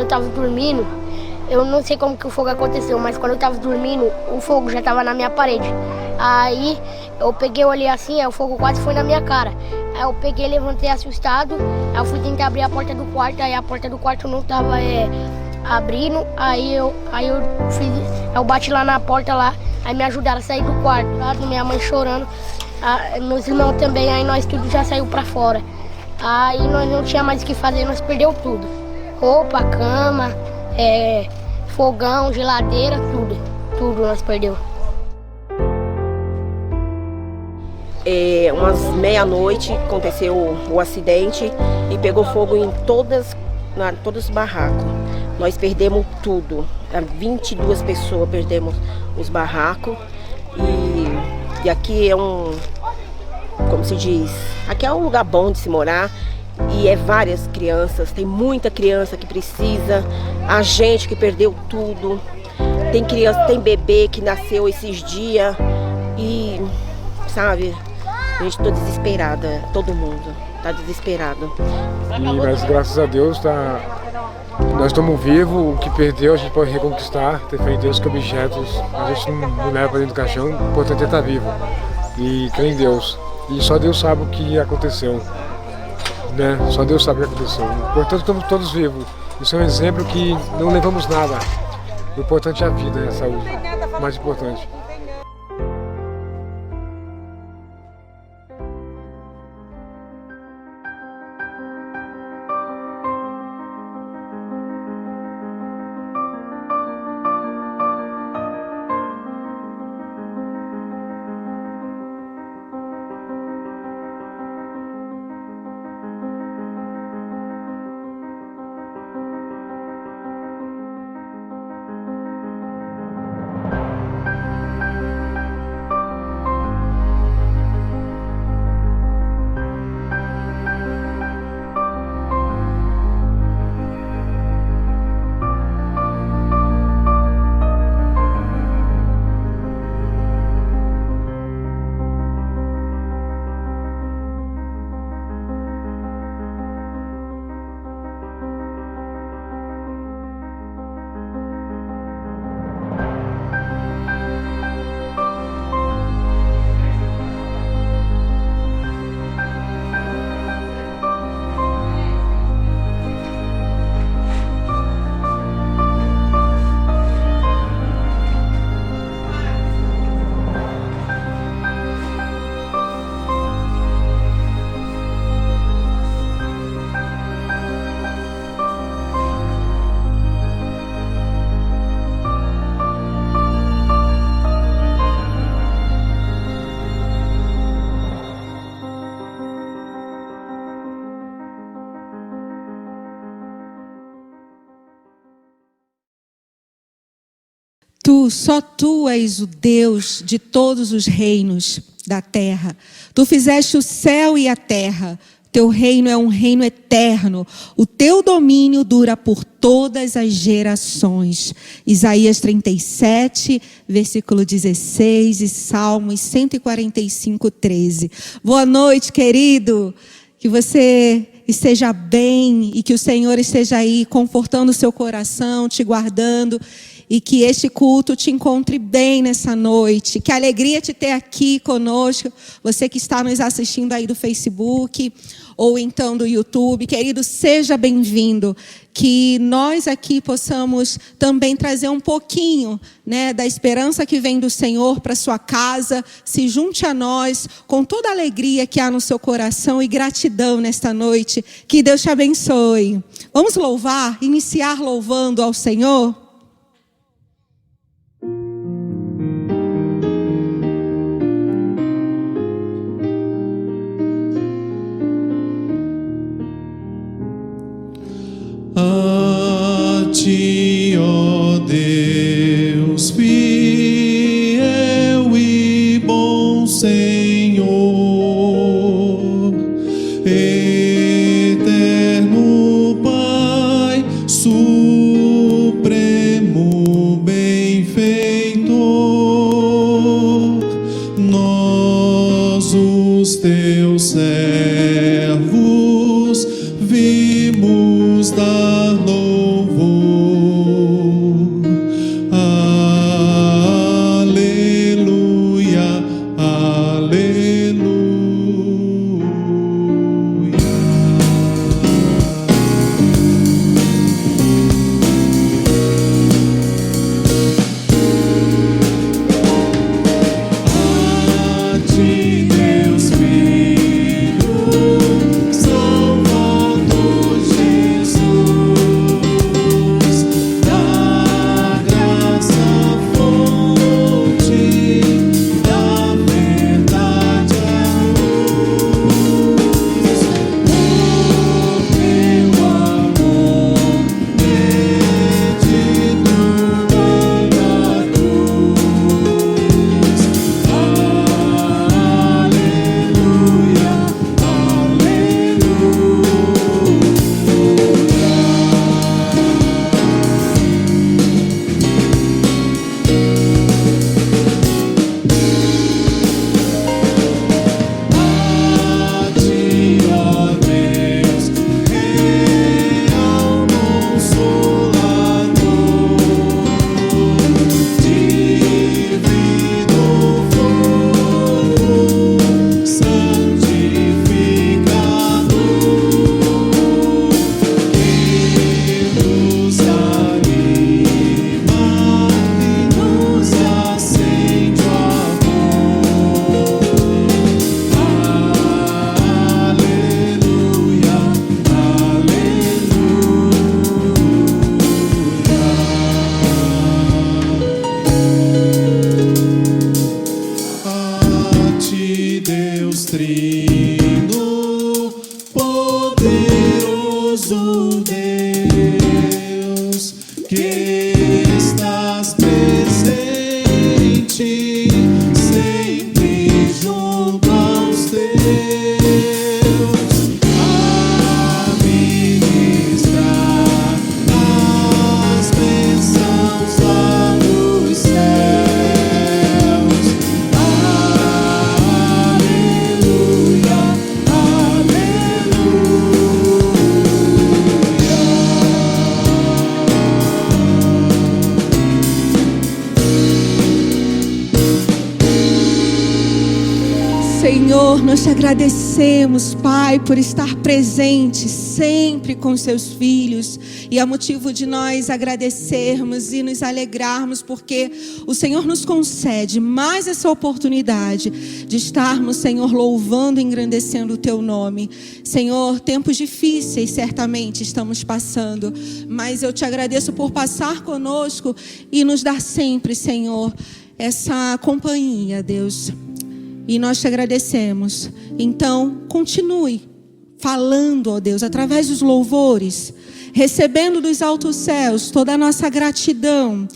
eu tava dormindo, eu não sei como que o fogo aconteceu, mas quando eu tava dormindo, o fogo já tava na minha parede. Aí eu peguei, olhei assim, aí o fogo quase foi na minha cara. Aí eu peguei, levantei assustado, aí eu fui tentar abrir a porta do quarto, aí a porta do quarto não tava abrindo, aí eu bati lá na porta lá, aí me ajudaram a sair do quarto, lá, minha mãe chorando, meus irmãos também, aí nós tudo já saiu pra fora. Aí nós não tinha mais o que fazer, nós perdeu tudo. Roupa, cama, fogão, geladeira, tudo nós perdeu. Umas meia-noite aconteceu o acidente e pegou fogo em todos os barracos. Nós perdemos tudo, 22 pessoas perdemos os barracos e aqui é como se diz, aqui é um lugar bom de se morar e várias crianças, tem muita criança que precisa, a gente que perdeu tudo, tem criança, tem bebê que nasceu esses dias e, sabe, a gente tá desesperada, todo mundo tá desesperado. Mas graças a Deus nós estamos vivos, o que perdeu a gente pode reconquistar, ter fé em Deus que objetos a gente não leva para dentro do caixão, o importante é estar vivo e crer em Deus. E só Deus sabe o que aconteceu, né? Só Deus sabe o que aconteceu. O importante é estamos todos vivos. Isso é um exemplo que não levamos nada. O importante é a vida, é a saúde, o mais importante. Só tu és o Deus de todos os reinos da terra. Tu fizeste o céu e a terra. Teu reino é um reino eterno. O teu domínio dura por todas as gerações. Isaías 37, versículo 16 e Salmos 145, 13. Boa noite, querido. Que você esteja bem e que o Senhor esteja aí confortando o seu coração, te guardando. E que este culto te encontre bem nessa noite. Que alegria te ter aqui conosco. Você que está nos assistindo aí do Facebook ou então do YouTube. Querido, seja bem-vindo. Que nós aqui possamos também trazer um pouquinho, né, da esperança que vem do Senhor para sua casa. Se junte a nós com toda a alegria que há no seu coração e gratidão nesta noite. Que Deus te abençoe. Vamos louvar, iniciar louvando ao Senhor? A ti, ó Deus, fiel e bom Senhor, eterno Pai supremo. Senhor, nós te agradecemos, Pai, por estar presente sempre com seus filhos. E é motivo de nós agradecermos e nos alegrarmos, porque o Senhor nos concede mais essa oportunidade de estarmos, Senhor, louvando e engrandecendo o teu nome. Senhor, tempos difíceis certamente estamos passando, mas eu te agradeço por passar conosco e nos dar sempre, Senhor, essa companhia, Deus. E nós te agradecemos. Então, continue falando, ó Deus, através dos louvores, recebendo dos altos céus toda a nossa gratidão.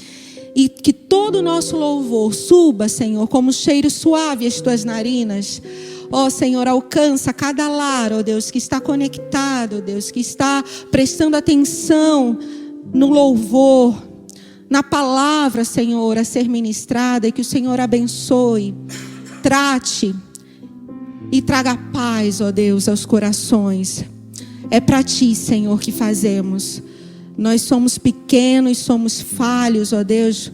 E que todo o nosso louvor suba, Senhor, como cheiro suave às tuas narinas. Ó Senhor, alcança cada lar, ó Deus, que está conectado, ó Deus, que está prestando atenção no louvor, na palavra, Senhor, a ser ministrada. E que o Senhor abençoe, trate e traga paz, ó Deus, aos corações. É para ti, Senhor, que fazemos. Nós somos pequenos, somos falhos, ó Deus,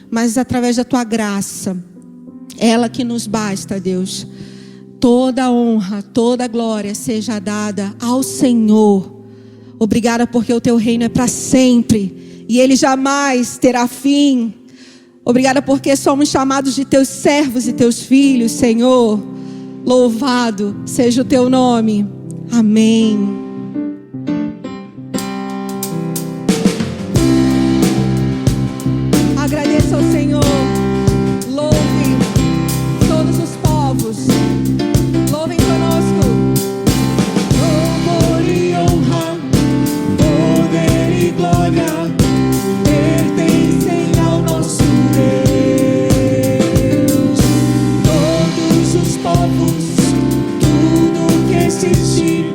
mas através da tua graça, ela que nos basta, Deus. Toda honra, toda glória seja dada ao Senhor. Obrigada, porque o teu reino é para sempre e ele jamais terá fim. Obrigada porque somos chamados de teus servos e teus filhos, Senhor. Louvado seja o teu nome. Amém. Agradeça ao Senhor. Louve todos os povos. Louvem conosco. Louvor e honra, poder e glória pertencem ao nosso Deus. Todos os povos, tudo que existe,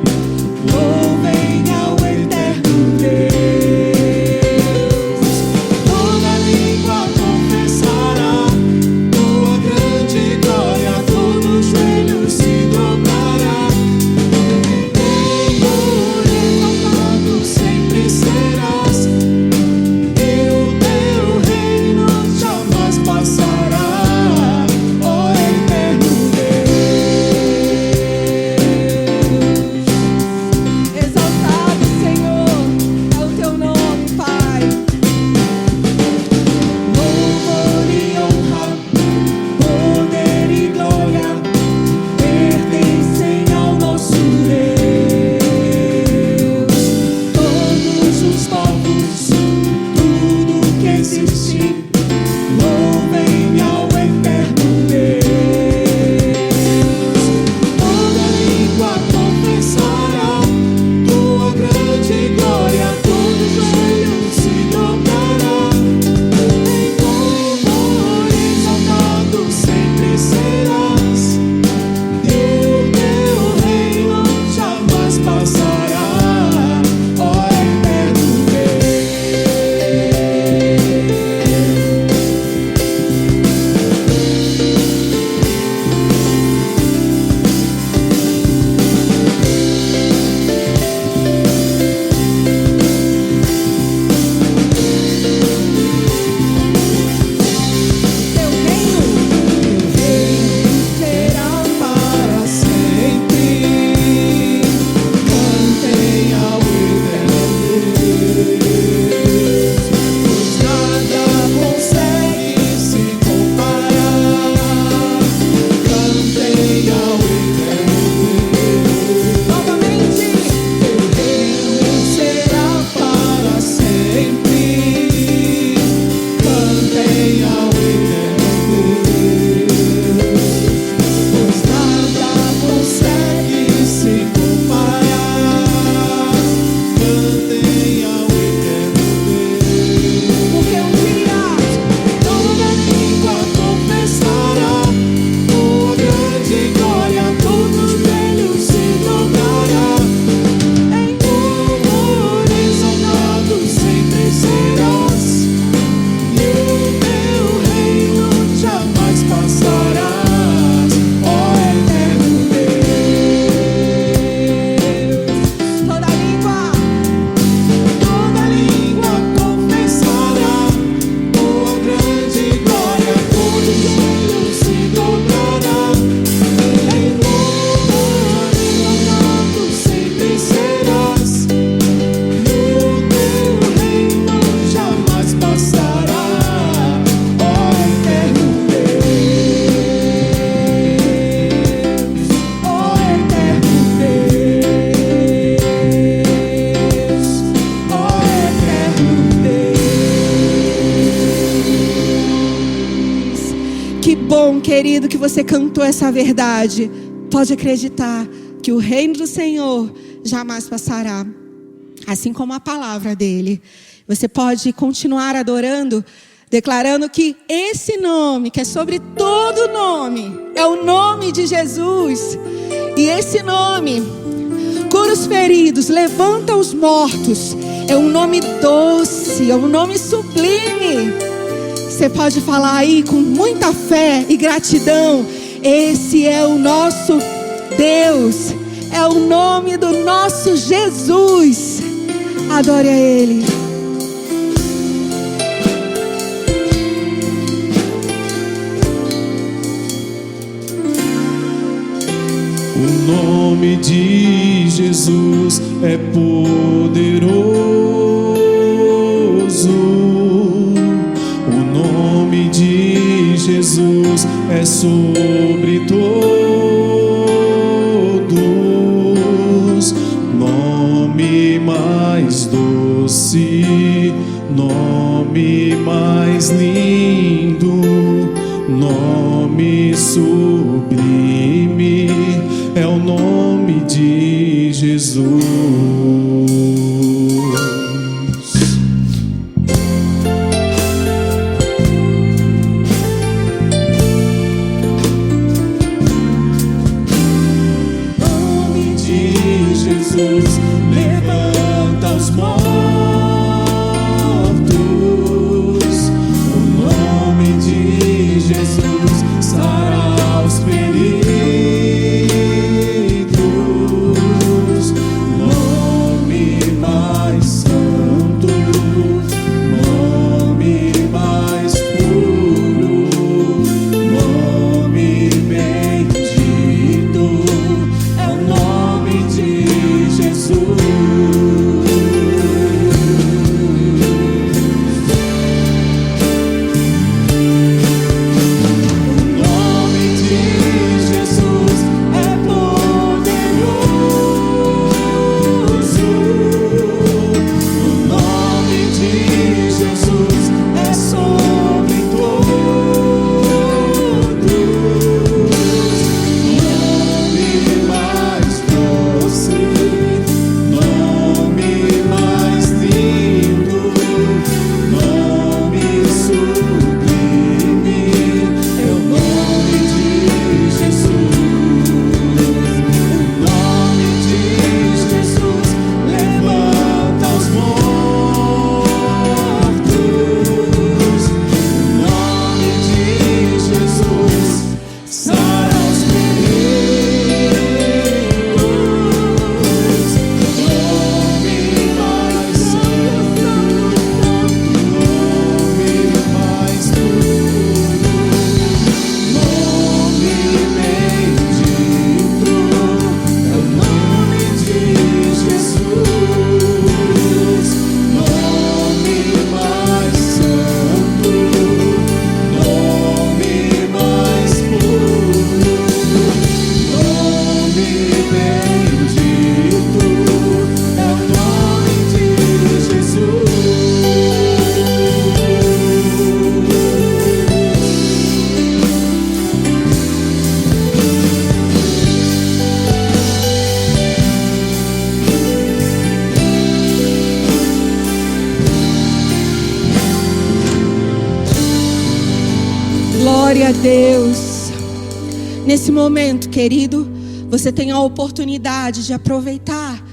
bom, querido, que você cantou essa verdade. Pode acreditar que o reino do Senhor jamais passará, assim como a palavra dele. Você pode continuar adorando, declarando que esse nome, que é sobre todo nome, é o nome de Jesus. E esse nome cura os feridos, levanta os mortos. É um nome doce, é um nome sublime. Você pode falar aí com muita fé e gratidão: esse é o nosso Deus, é o nome do nosso Jesus. Adore a Ele. O nome de Jesus é poderoso. O nome de Jesus é sobre todos. Nome mais doce, nome mais lindo, nome sublime, é o nome de Jesus. Nome de Jesus levanta os mortos. O nome de Jesus sara os feridos. Nome mais santo, nome mais puro, nome bendito, é o nome de Jesus. Glória a Deus. Nesse momento, querido, você tem a oportunidade de aproveitar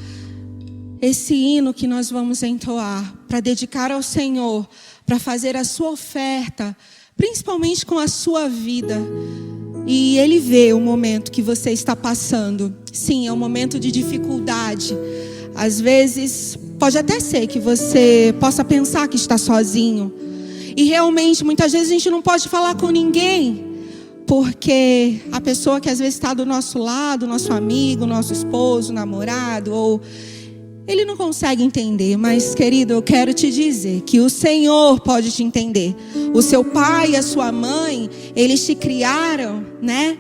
esse hino que nós vamos entoar para dedicar ao Senhor, para fazer a sua oferta, principalmente com a sua vida. E Ele vê o momento que você está passando. Sim, é um momento de dificuldade. Às vezes, pode até ser que você possa pensar que está sozinho. E realmente, muitas vezes a gente não pode falar com ninguém, porque a pessoa que às vezes está do nosso lado, nosso amigo, nosso esposo, namorado, ou ele não consegue entender. Mas, querido, eu quero te dizer que o Senhor pode te entender. O seu pai e a sua mãe, eles te criaram, né?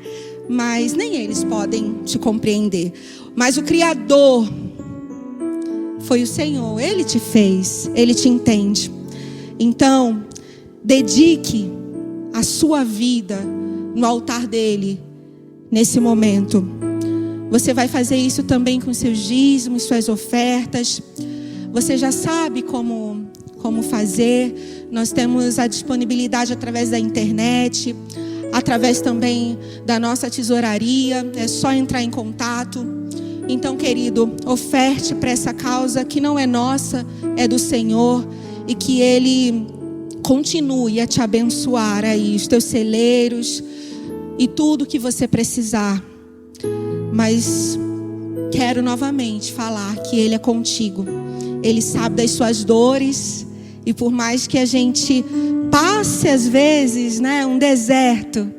Mas nem eles podem te compreender. Mas o Criador foi o Senhor. Ele te fez, Ele te entende. Então, dedique a sua vida no altar dele nesse momento. Você vai fazer isso também com seus dízimos, suas ofertas. Você já sabe como fazer. Nós temos a disponibilidade através da internet, através também da nossa tesouraria. É só entrar em contato. Então, querido, oferte para essa causa que não é nossa, é do Senhor, e que Ele continue a te abençoar aí, os teus celeiros e tudo que você precisar. Mas quero novamente falar que Ele é contigo. Ele sabe das suas dores, e por mais que a gente passe às vezes, né, um deserto,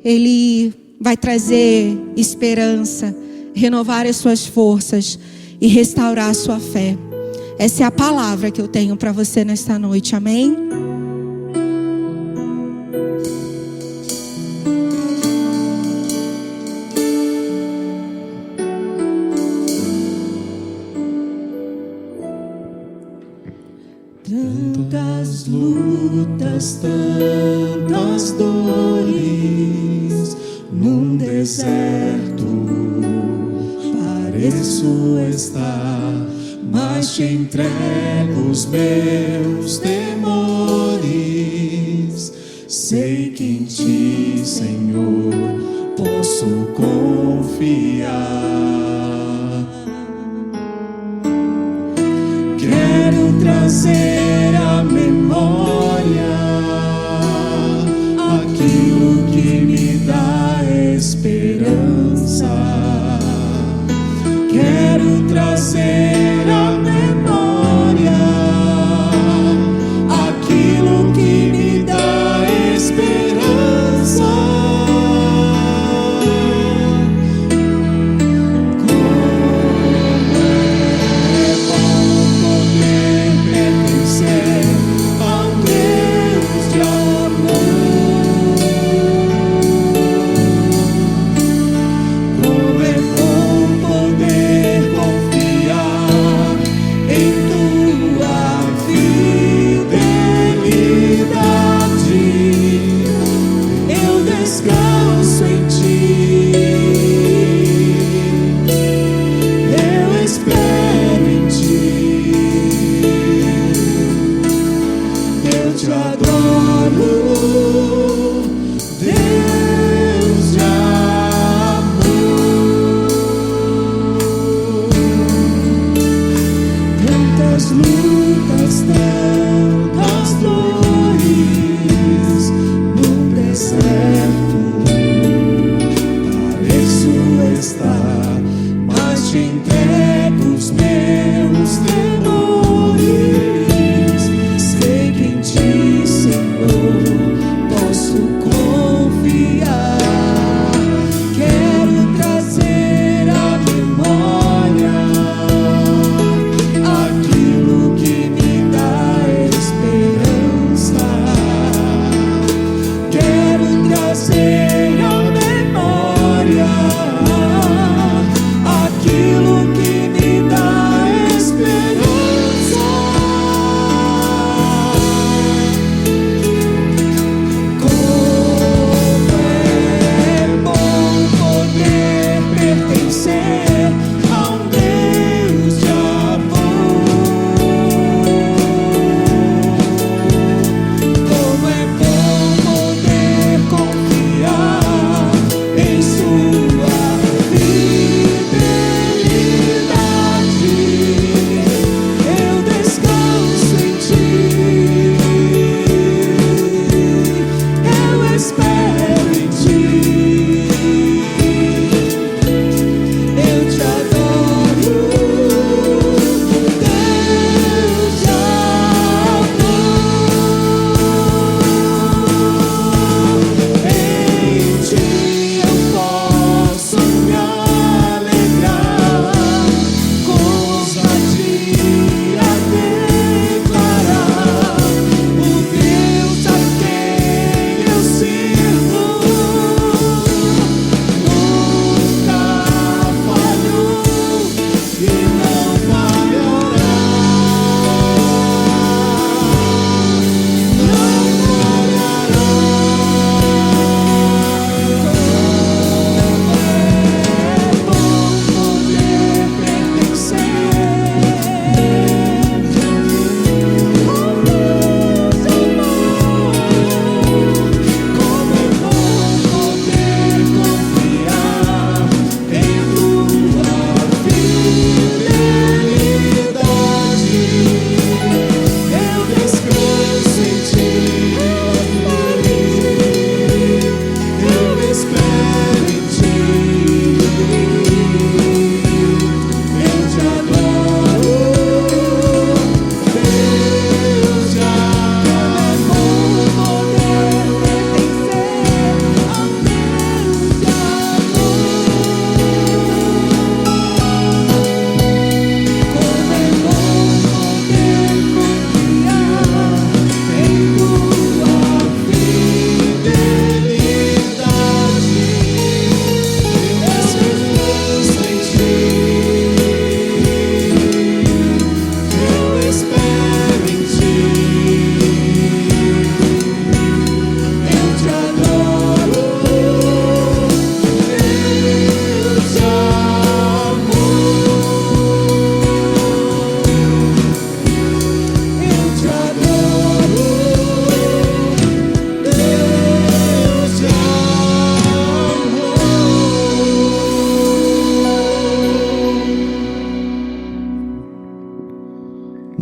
Ele vai trazer esperança, renovar as suas forças e restaurar a sua fé. Essa é a palavra que eu tenho para você nesta noite, amém? Tantas lutas, tantas dores, num deserto pareço estar, mas te entrego os meus temores. Sei que em ti, Senhor, posso confiar. Quero trazer à memória aquilo que me dá esperança. Quero trazer à memória aquilo que me dá esperança.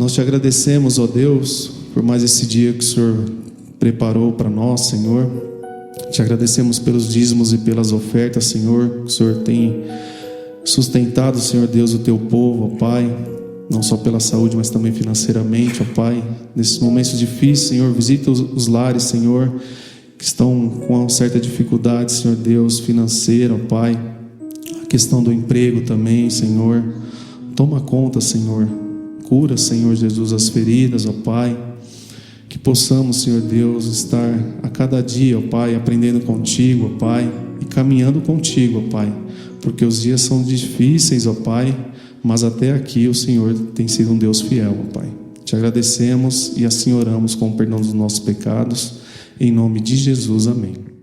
Nós te agradecemos, ó Deus, por mais esse dia que o Senhor preparou para nós, Senhor. Te agradecemos pelos dízimos e pelas ofertas, Senhor, que o Senhor tem sustentado, Senhor Deus, o teu povo, ó Pai, não só pela saúde, mas também financeiramente, ó Pai. Nesses momentos difíceis, Senhor, visita os lares, Senhor, que estão com uma certa dificuldade, Senhor Deus, financeira, ó Pai. A questão do emprego também, Senhor. Toma conta, Senhor. Cura, Senhor Jesus, as feridas, ó Pai. Que possamos, Senhor Deus, estar a cada dia, ó Pai, aprendendo contigo, ó Pai, e caminhando contigo, ó Pai, porque os dias são difíceis, ó Pai, mas até aqui o Senhor tem sido um Deus fiel, ó Pai. Te agradecemos e assim oramos com o perdão dos nossos pecados, em nome de Jesus, amém.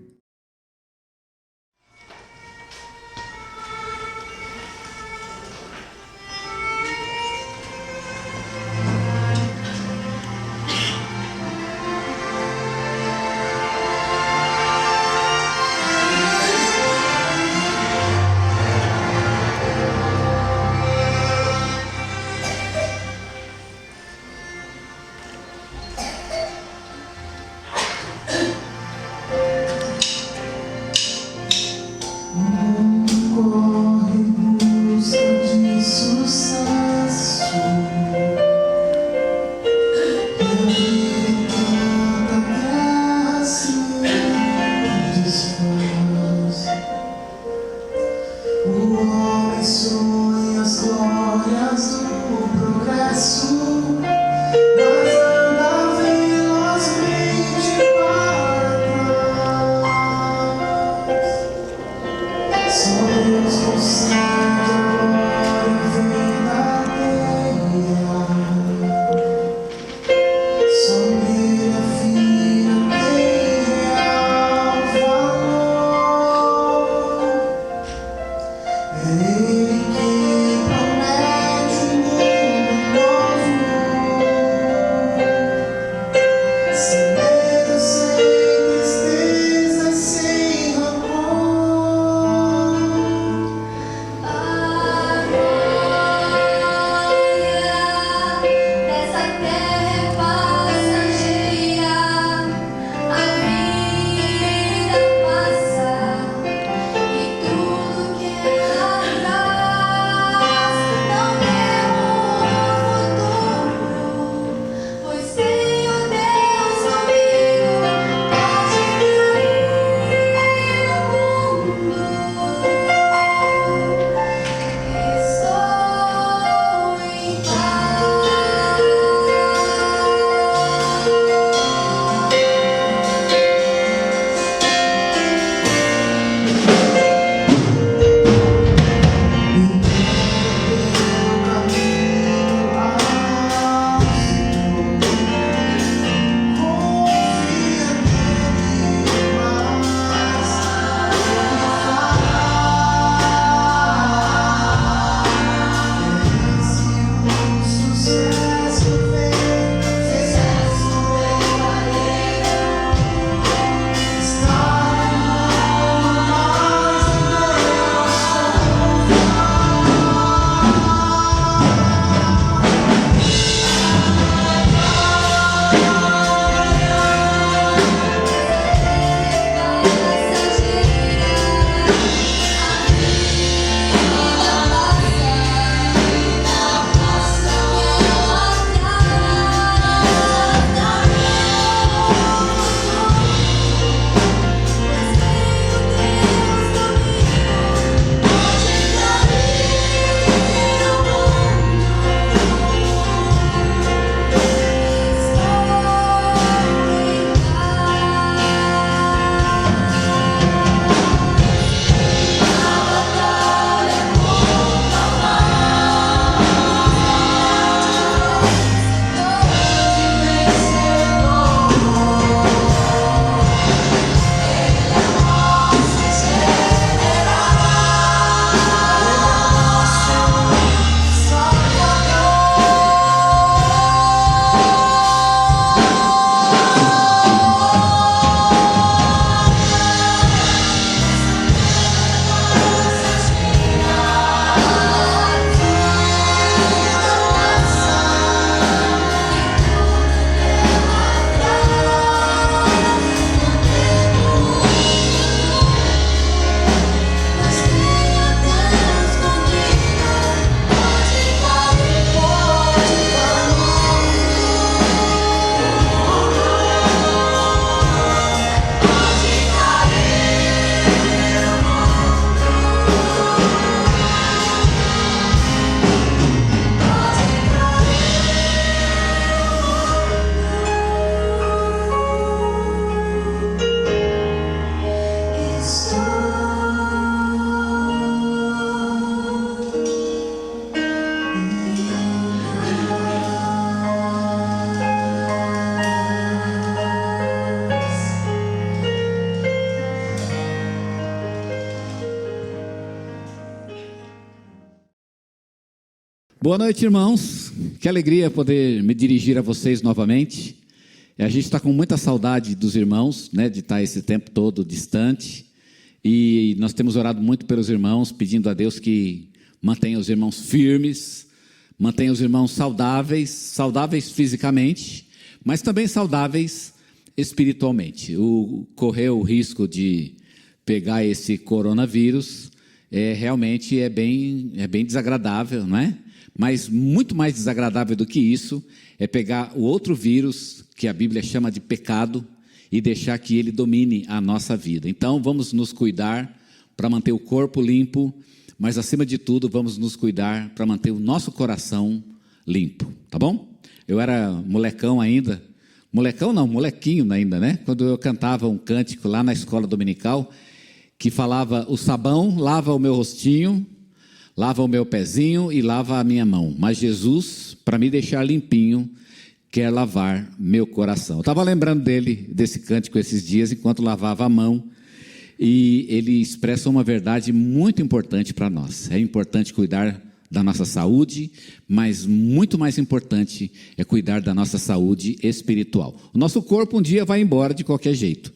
Boa noite, irmãos. Que alegria poder me dirigir a vocês novamente. A gente está com muita saudade dos irmãos, né, de estar esse tempo todo distante. E nós temos orado muito pelos irmãos, pedindo a Deus que mantenha os irmãos firmes, mantenha os irmãos saudáveis fisicamente, mas também saudáveis espiritualmente. Correr o risco de pegar esse coronavírus realmente é bem desagradável, não é? Mas muito mais desagradável do que isso é pegar o outro vírus, que a Bíblia chama de pecado, e deixar que ele domine a nossa vida. Então vamos nos cuidar para manter o corpo limpo, mas acima de tudo vamos nos cuidar para manter o nosso coração limpo, tá bom? Eu era molecão ainda, molequinho ainda, né? Quando eu cantava um cântico lá na escola dominical, que falava: o sabão lava o meu rostinho, lava o meu pezinho e lava a minha mão, mas Jesus, para me deixar limpinho, quer lavar meu coração. Eu estava lembrando desse cântico esses dias, enquanto lavava a mão, e ele expressa uma verdade muito importante para nós. É importante cuidar da nossa saúde, mas muito mais importante é cuidar da nossa saúde espiritual. O nosso corpo um dia vai embora de qualquer jeito,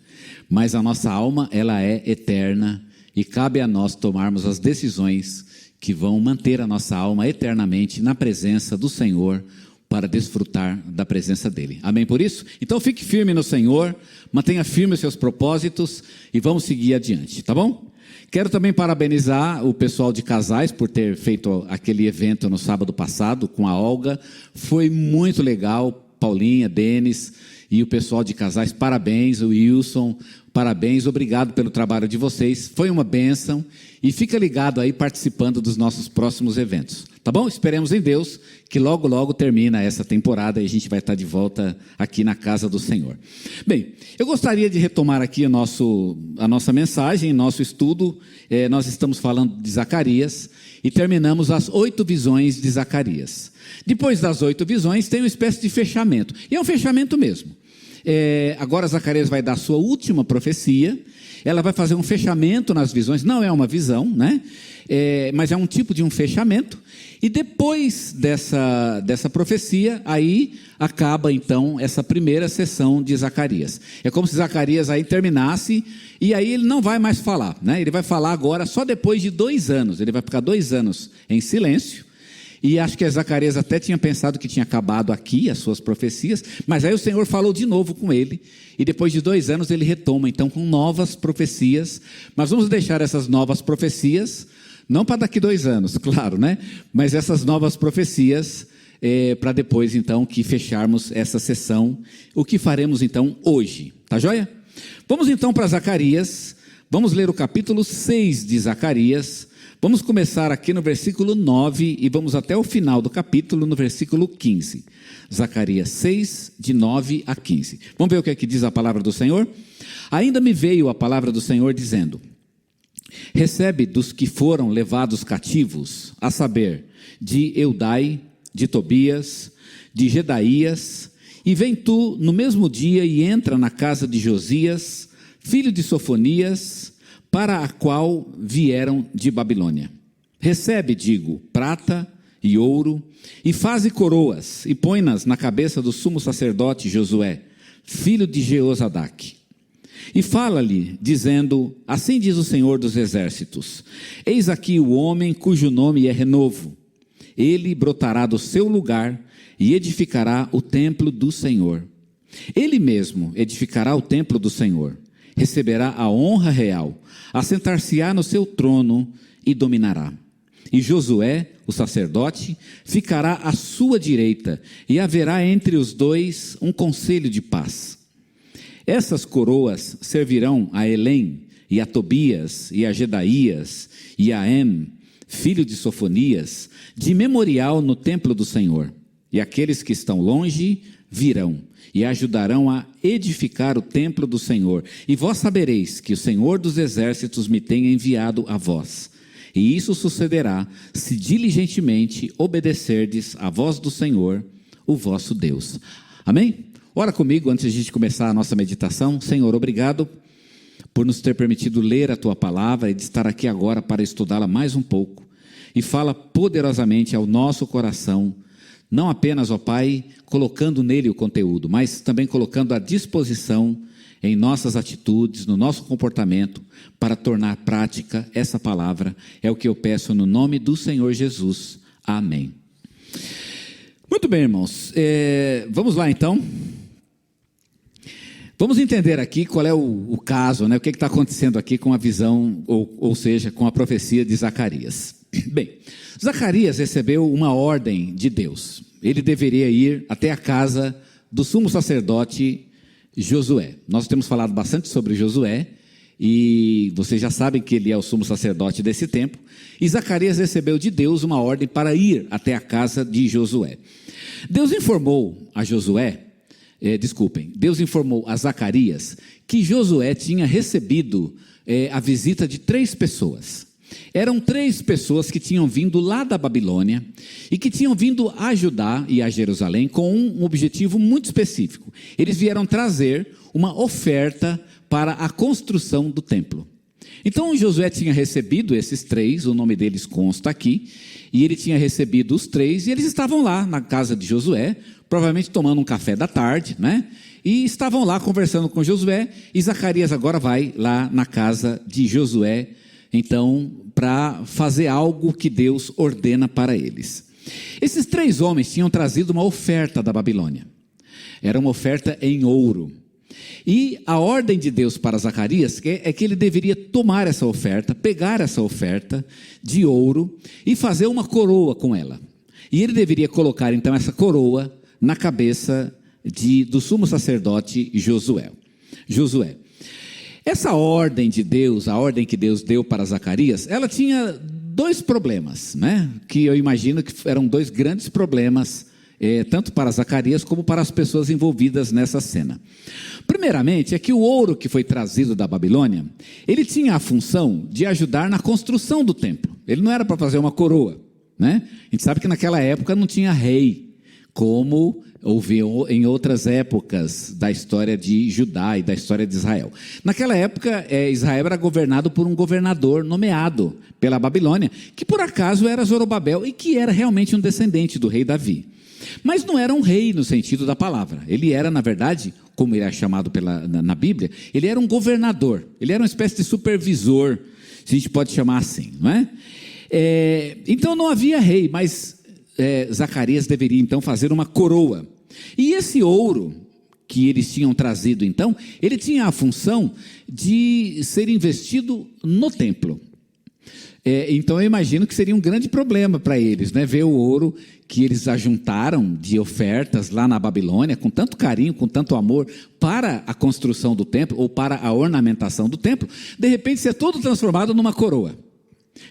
mas a nossa alma, ela é eterna, e cabe a nós tomarmos as decisões que vão manter a nossa alma eternamente na presença do Senhor, para desfrutar da presença dele. Amém por isso? Então fique firme no Senhor, mantenha firme os seus propósitos e vamos seguir adiante, tá bom? Quero também parabenizar o pessoal de casais por ter feito aquele evento no sábado passado com a Olga. Foi muito legal, Paulinha, Denis e o pessoal de casais, parabéns, o Wilson, parabéns, obrigado pelo trabalho de vocês, foi uma bênção, e fica ligado aí participando dos nossos próximos eventos, tá bom? Esperemos em Deus que logo, logo termina essa temporada e a gente vai estar de volta aqui na casa do Senhor. Bem, eu gostaria de retomar aqui a nossa mensagem, nosso estudo. Nós estamos falando de Zacarias e terminamos as 8 visões de Zacarias. Depois das 8 visões tem uma espécie de fechamento, e é um fechamento mesmo. Agora Zacarias vai dar a sua última profecia, ela vai fazer um fechamento nas visões, não é uma visão, né? Mas é um tipo de um fechamento, e depois dessa profecia, aí acaba então essa primeira sessão de Zacarias. É como se Zacarias aí terminasse, e aí ele não vai mais falar, né? Ele vai falar agora só depois de 2 anos, ele vai ficar 2 anos em silêncio. E acho que Zacarias até tinha pensado que tinha acabado aqui as suas profecias, mas aí o Senhor falou de novo com ele, e depois de 2 anos ele retoma então com novas profecias. Mas vamos deixar essas novas profecias, não para daqui 2 anos, claro, né? Mas essas novas profecias para depois então que fecharmos essa sessão, o que faremos então hoje, tá joia? Vamos então para Zacarias, vamos ler o capítulo 6 de Zacarias. Vamos começar aqui no versículo 9 e vamos até o final do capítulo, no versículo 15. Zacarias 6, de 9 a 15. Vamos ver o que é que diz a palavra do Senhor? Ainda me veio a palavra do Senhor dizendo: recebe dos que foram levados cativos, a saber, de Eudai, de Tobias, de Gedaías, e vem tu no mesmo dia e entra na casa de Josias, filho de Sofonias, para a qual vieram de Babilônia. Recebe, digo, prata e ouro, e faze coroas, e põe-nas na cabeça do sumo sacerdote Josué, filho de Jeozadaque. E fala-lhe, dizendo: assim diz o Senhor dos Exércitos, eis aqui o homem cujo nome é Renovo. Ele brotará do seu lugar e edificará o templo do Senhor. Ele mesmo edificará o templo do Senhor. Receberá a honra real, assentar-se-á no seu trono e dominará. E Josué, o sacerdote, ficará à sua direita, e haverá entre os dois um conselho de paz. Essas coroas servirão a Elém, e a Tobias, e a Gedaías, e a Em, filho de Sofonias, de memorial no templo do Senhor. E aqueles que estão longe virão e ajudarão a edificar o templo do Senhor. E vós sabereis que o Senhor dos Exércitos me tem enviado a vós. E isso sucederá se diligentemente obedecerdes à voz do Senhor, o vosso Deus. Amém? Ora comigo antes de a gente começar a nossa meditação. Senhor, obrigado por nos ter permitido ler a Tua palavra e de estar aqui agora para estudá-la mais um pouco. e fala poderosamente ao nosso coração, não apenas, ó Pai, colocando nele o conteúdo, mas também colocando à disposição em nossas atitudes, no nosso comportamento, para tornar prática essa palavra. É o que eu peço no nome do Senhor Jesus. Amém. Muito bem, irmãos. Vamos lá, então. Vamos entender aqui qual é o caso, né? O que está acontecendo aqui com a visão, ou seja, com a profecia de Zacarias. Bem, Zacarias recebeu uma ordem de Deus. Ele deveria ir até a casa do sumo sacerdote Josué. Nós temos falado bastante sobre Josué, e vocês já sabem que ele é o sumo sacerdote desse tempo. E Zacarias recebeu de Deus uma ordem para ir até a casa de Josué. Deus informou a Deus informou a Zacarias que Josué tinha recebido a visita de 3 pessoas. Eram 3 pessoas que tinham vindo lá da Babilônia e que tinham vindo a Judá e a Jerusalém com um objetivo muito específico. Eles vieram trazer uma oferta para a construção do templo. Então Josué tinha recebido esses 3, o nome deles consta aqui, e ele tinha recebido os 3, e eles estavam lá na casa de Josué, provavelmente tomando um café da tarde, né? E estavam lá conversando com Josué, e Zacarias agora vai lá na casa de Josué, então, para fazer algo que Deus ordena para eles. Esses 3 homens tinham trazido uma oferta da Babilônia. Era uma oferta em ouro. E a ordem de Deus para Zacarias é que ele deveria tomar essa oferta, pegar essa oferta de ouro e fazer uma coroa com ela. E ele deveria colocar então essa coroa na cabeça do sumo sacerdote Josué. Essa ordem de Deus, a ordem que Deus deu para Zacarias, ela tinha 2 problemas, né? Que eu imagino que eram 2 grandes problemas, tanto para Zacarias como para as pessoas envolvidas nessa cena. Primeiramente, é que o ouro que foi trazido da Babilônia, ele tinha a função de ajudar na construção do templo. Ele não era para fazer uma coroa, né? A gente sabe que naquela época não tinha rei, como houve em outras épocas da história de Judá e da história de Israel. Naquela época, Israel era governado por um governador nomeado pela Babilônia, que por acaso era Zorobabel e que era realmente um descendente do rei Davi. Mas não era um rei no sentido da palavra. Ele era, na verdade, como ele é chamado na Bíblia, ele era um governador. Ele era uma espécie de supervisor, se a gente pode chamar assim, não é? Então não havia rei, mas Zacarias deveria então fazer uma coroa. E esse ouro que eles tinham trazido então, ele tinha a função de ser investido no templo. Então eu imagino que seria um grande problema para eles, né? Ver o ouro que eles ajuntaram de ofertas lá na Babilônia, com tanto carinho, com tanto amor, para a construção do templo, ou para a ornamentação do templo, de repente ser todo transformado numa coroa.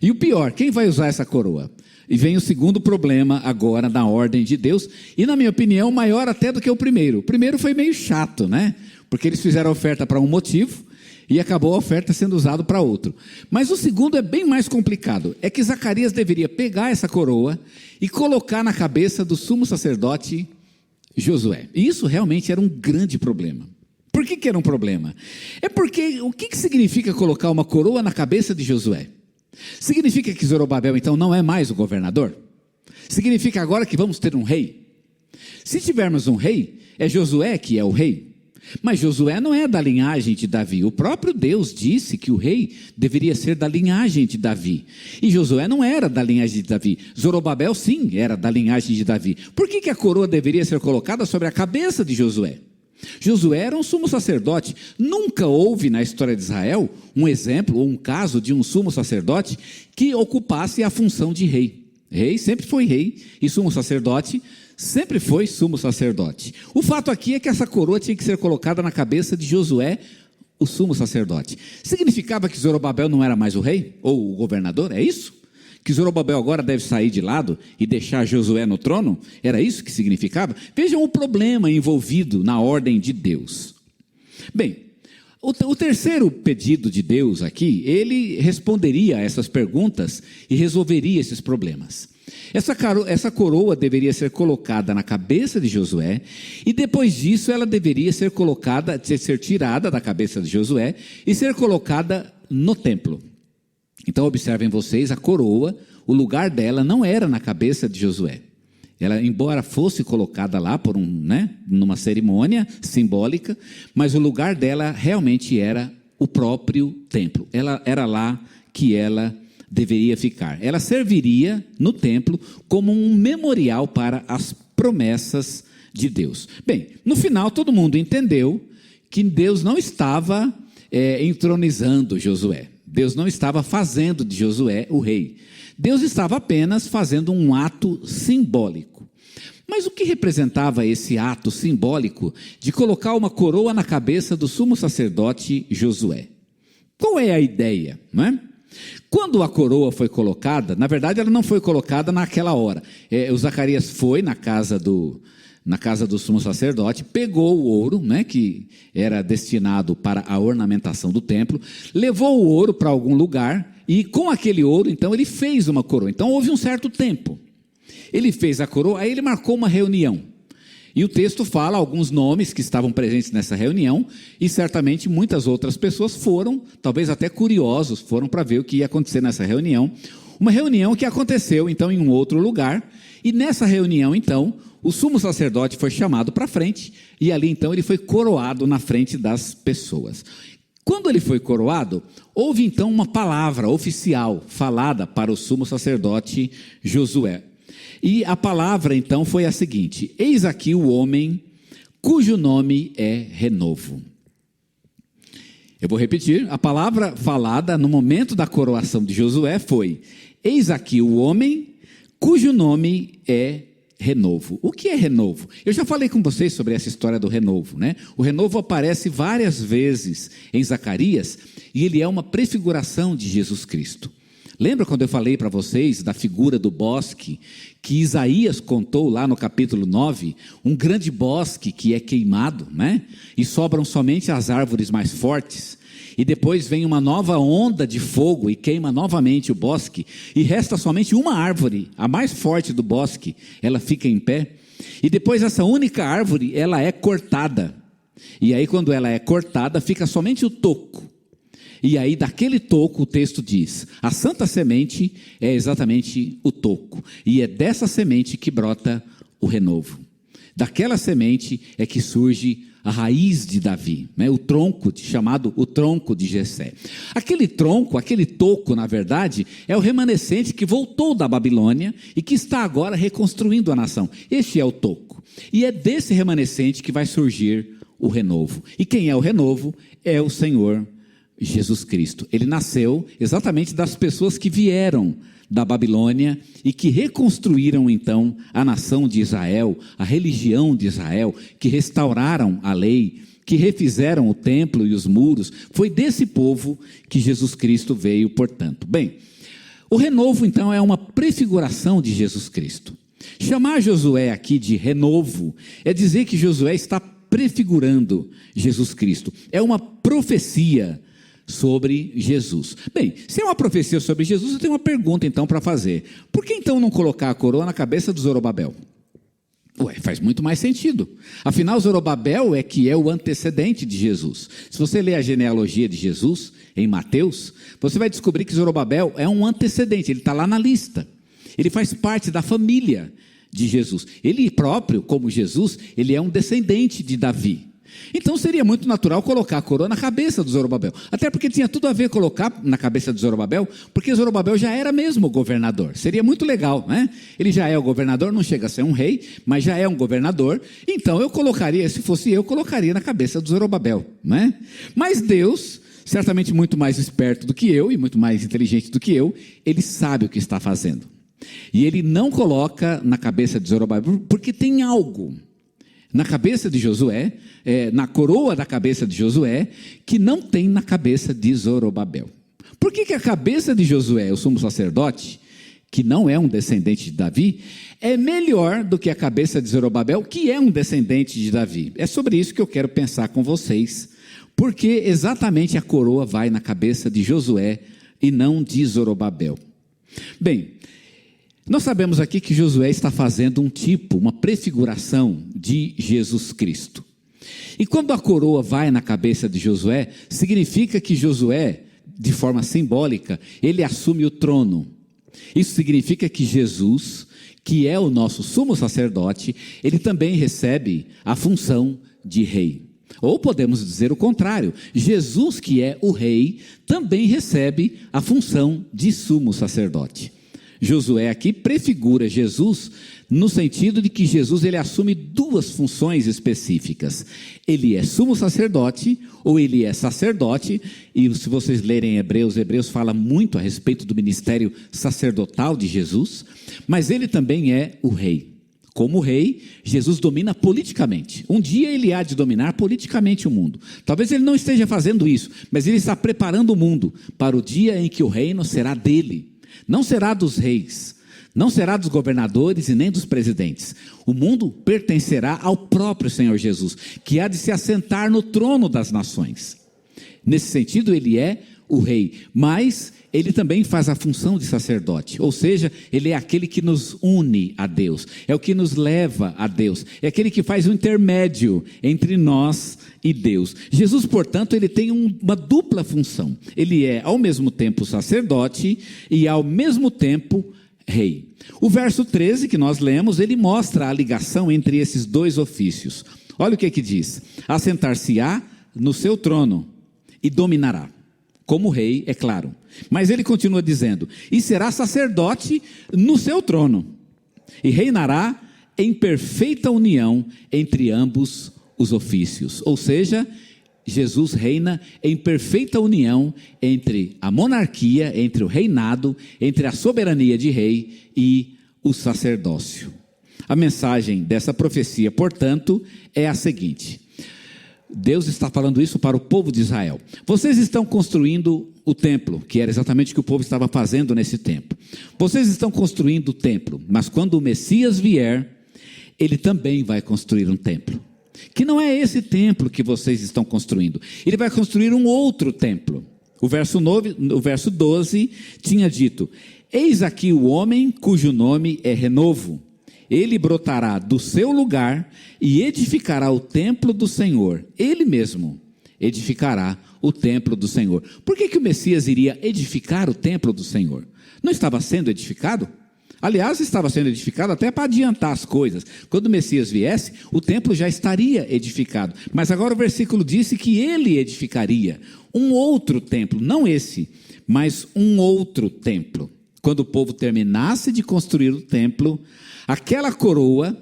E o pior, quem vai usar essa coroa? E vem o segundo problema agora na ordem de Deus, e na minha opinião maior até do que o primeiro. O primeiro foi meio chato, né? Porque eles fizeram a oferta para um motivo, e acabou a oferta sendo usada para outro. Mas o segundo é bem mais complicado. É que Zacarias deveria pegar essa coroa e colocar na cabeça do sumo sacerdote Josué. E isso realmente era um grande problema. Por que era um problema? É porque o que significa colocar uma coroa na cabeça de Josué? Significa que Zorobabel então não é mais o governador? Significa agora que vamos ter um rei? Se tivermos um rei, é Josué que é o rei. Mas Josué não é da linhagem de Davi. O próprio Deus disse que o rei deveria ser da linhagem de Davi. E Josué não era da linhagem de Davi. Zorobabel sim era da linhagem de Davi. Por que a coroa deveria ser colocada sobre a cabeça de Josué? Josué era um sumo sacerdote. Nunca houve na história de Israel um exemplo ou um caso de um sumo sacerdote que ocupasse a função de rei. Rei sempre foi rei e sumo sacerdote sempre foi sumo sacerdote. O fato aqui é que essa coroa tinha que ser colocada na cabeça de Josué, o sumo sacerdote. Significava que Zorobabel não era mais o rei? Ou o governador? É isso? Que Zorobabel agora deve sair de lado e deixar Josué no trono? Era isso que significava? Vejam o problema envolvido na ordem de Deus. Bem, o terceiro pedido de Deus aqui, ele responderia a essas perguntas e resolveria esses problemas. Essa coroa deveria ser colocada na cabeça de Josué, e depois disso ela deveria ser tirada da cabeça de Josué e ser colocada no templo. Então observem vocês, a coroa, o lugar dela não era na cabeça de Josué. Ela, embora fosse colocada lá por numa cerimônia simbólica, mas o lugar dela realmente era o próprio templo. Ela era lá que ela deveria ficar. Ela serviria no templo como um memorial para as promessas de Deus. Bem, no final todo mundo entendeu que Deus não estava entronizando Josué. Deus não estava fazendo de Josué o rei. Deus estava apenas fazendo um ato simbólico. Mas o que representava esse ato simbólico de colocar uma coroa na cabeça do sumo sacerdote Josué? Qual é a ideia, não é? Quando a coroa foi colocada, na verdade ela não foi colocada naquela hora. O Zacarias foi na casa do sumo sacerdote, pegou o ouro, que era destinado para a ornamentação do templo, levou o ouro para algum lugar e com aquele ouro, então, ele fez uma coroa. Então, houve um certo tempo. Ele fez a coroa, aí ele marcou uma reunião. E o texto fala alguns nomes que estavam presentes nessa reunião e certamente muitas outras pessoas foram, talvez até curiosos, foram para ver o que ia acontecer nessa reunião. Uma reunião que aconteceu, então, em um outro lugar. E nessa reunião, então, o sumo sacerdote foi chamado para frente e ali, então, ele foi coroado na frente das pessoas. Quando ele foi coroado, houve, então, uma palavra oficial falada para o sumo sacerdote Josué. E a palavra, então, foi a seguinte: eis aqui o homem cujo nome é renovo. Eu vou repetir, a palavra falada no momento da coroação de Josué foi: eis aqui o homem cujo nome é renovo. O que é renovo? Eu já falei com vocês sobre essa história do renovo, O renovo aparece várias vezes em Zacarias e ele é uma prefiguração de Jesus Cristo. Lembra quando eu falei para vocês da figura do bosque que Isaías contou lá no capítulo 9? Um grande bosque que é queimado, E sobram somente as árvores mais fortes. E depois vem uma nova onda de fogo e queima novamente o bosque. E resta somente uma árvore, a mais forte do bosque. Ela fica em pé. E depois essa única árvore, ela é cortada. E aí quando ela é cortada, fica somente o toco. E aí daquele toco o texto diz: a santa semente é exatamente o toco. E é dessa semente que brota o renovo. Daquela semente é que surge a raiz de Davi, o tronco, chamado o tronco de Jessé. Aquele tronco, aquele toco, na verdade, é o remanescente que voltou da Babilônia e que está agora reconstruindo a nação. Este é o toco. E é desse remanescente que vai surgir o renovo. E quem é o renovo? É o Senhor Jesus Cristo. Ele nasceu exatamente das pessoas que vieram da Babilônia e que reconstruíram então a nação de Israel, a religião de Israel, que restauraram a lei, que refizeram o templo e os muros. Foi desse povo que Jesus Cristo veio, portanto. Bem, o renovo então é uma prefiguração de Jesus Cristo. Chamar Josué aqui de renovo é dizer que Josué está prefigurando Jesus Cristo. É uma profecia sobre Jesus. Bem, se é uma profecia sobre Jesus, eu tenho uma pergunta então para fazer. Por que então não colocar a coroa na cabeça de Zorobabel? Faz muito mais sentido. Afinal, Zorobabel é o antecedente de Jesus. Se você ler a genealogia de Jesus em Mateus, você vai descobrir que Zorobabel é um antecedente, ele está lá na lista. Ele faz parte da família de Jesus. Ele próprio, como Jesus, ele é um descendente de Davi. Então seria muito natural colocar a coroa na cabeça do Zorobabel. Até porque tinha tudo a ver colocar na cabeça de Zorobabel, porque Zorobabel já era mesmo governador. Seria muito legal, Ele já é o governador, não chega a ser um rei, mas já é um governador. Então eu colocaria, se fosse eu, colocaria na cabeça do Zorobabel, Mas Deus, certamente muito mais esperto do que eu e muito mais inteligente do que eu, ele sabe o que está fazendo. E ele não coloca na cabeça de Zorobabel porque tem algo na cabeça de Josué, na coroa da cabeça de Josué, que não tem na cabeça de Zorobabel. Por que a cabeça de Josué, o sumo sacerdote, que não é um descendente de Davi, é melhor do que a cabeça de Zorobabel, que é um descendente de Davi? É sobre isso que eu quero pensar com vocês, porque exatamente a coroa vai na cabeça de Josué e não de Zorobabel. Bem, nós sabemos aqui que Josué está fazendo uma prefiguração de Jesus Cristo. E quando a coroa vai na cabeça de Josué, significa que Josué de forma simbólica, ele assume o trono. Isso significa que Jesus, que é o nosso sumo sacerdote, ele também recebe a função de rei. Ou podemos dizer o contrário, Jesus, que é o rei, também recebe a função de sumo sacerdote. Josué aqui prefigura Jesus no sentido de que Jesus ele assume duas funções específicas. Ele é sumo sacerdote ou ele é sacerdote, e se vocês lerem Hebreus fala muito a respeito do ministério sacerdotal de Jesus, mas ele também é o rei. Como rei, Jesus domina politicamente. Um dia ele há de dominar politicamente o mundo. Talvez ele não esteja fazendo isso, mas ele está preparando o mundo para o dia em que o reino será dele. Não será dos reis, não será dos governadores e nem dos presidentes. O mundo pertencerá ao próprio Senhor Jesus, que há de se assentar no trono das nações. Nesse sentido, ele é o rei, mas ele também faz a função de sacerdote, ou seja, ele é aquele que nos une a Deus, é o que nos leva a Deus, é aquele que faz o intermédio entre nós e Deus. Jesus, portanto, ele tem uma dupla função, ele é ao mesmo tempo sacerdote e ao mesmo tempo rei. O verso 13 que nós lemos, ele mostra a ligação entre esses dois ofícios. Olha o que diz: assentar-se-á no seu trono e dominará. Como rei, é claro. Mas ele continua dizendo: e será sacerdote no seu trono, e reinará em perfeita união entre ambos os ofícios. Ou seja, Jesus reina em perfeita união entre a monarquia, entre o reinado, entre a soberania de rei e o sacerdócio. A mensagem dessa profecia, portanto, é a seguinte: Deus está falando isso para o povo de Israel. Vocês estão construindo o templo, que era exatamente o que o povo estava fazendo nesse tempo. Vocês estão construindo o templo, mas quando o Messias vier, ele também vai construir um templo. Que não é esse templo que vocês estão construindo. Ele vai construir um outro templo. O verso 12 tinha dito: eis aqui o homem cujo nome é Renovo. Ele brotará do seu lugar e edificará o templo do Senhor. Ele mesmo edificará o templo do Senhor. Por que o Messias iria edificar o templo do Senhor? Não estava sendo edificado? Aliás, estava sendo edificado até para adiantar as coisas. Quando o Messias viesse, o templo já estaria edificado. Mas agora o versículo disse que ele edificaria um outro templo, não esse, mas um outro templo. Quando o povo terminasse de construir o templo, aquela coroa,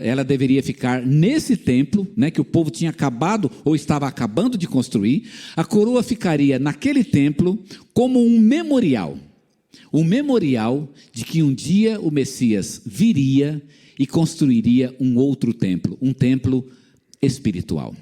ela deveria ficar nesse templo, né, que o povo tinha acabado ou estava acabando de construir. A coroa ficaria naquele templo como um memorial de que um dia o Messias viria e construiria um outro templo, um templo espiritual.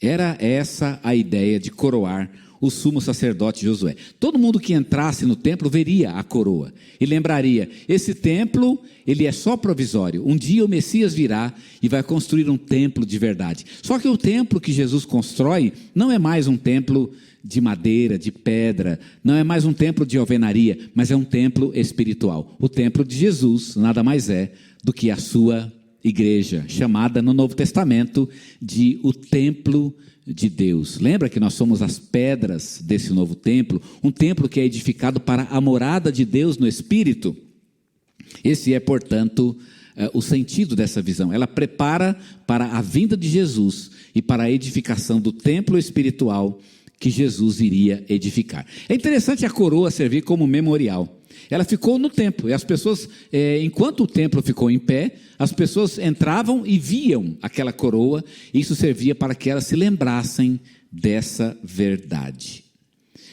Era essa a ideia de coroar o sumo sacerdote Josué. Todo mundo que entrasse no templo veria a coroa e lembraria: esse templo, ele é só provisório. Um dia o Messias virá e vai construir um templo de verdade. Só que o templo que Jesus constrói não é mais um templo de madeira, de pedra, não é mais um templo de alvenaria, mas é um templo espiritual. O templo de Jesus nada mais é do que a sua igreja, chamada no Novo Testamento de o templo de Deus. Lembra que nós somos as pedras desse novo templo, um templo que é edificado para a morada de Deus no Espírito? Esse é, portanto, o sentido dessa visão. Ela prepara para a vinda de Jesus e para a edificação do templo espiritual que Jesus iria edificar. É interessante a coroa servir como memorial. Ela ficou no templo, e as pessoas, enquanto o templo ficou em pé, as pessoas entravam e viam aquela coroa, e isso servia para que elas se lembrassem dessa verdade.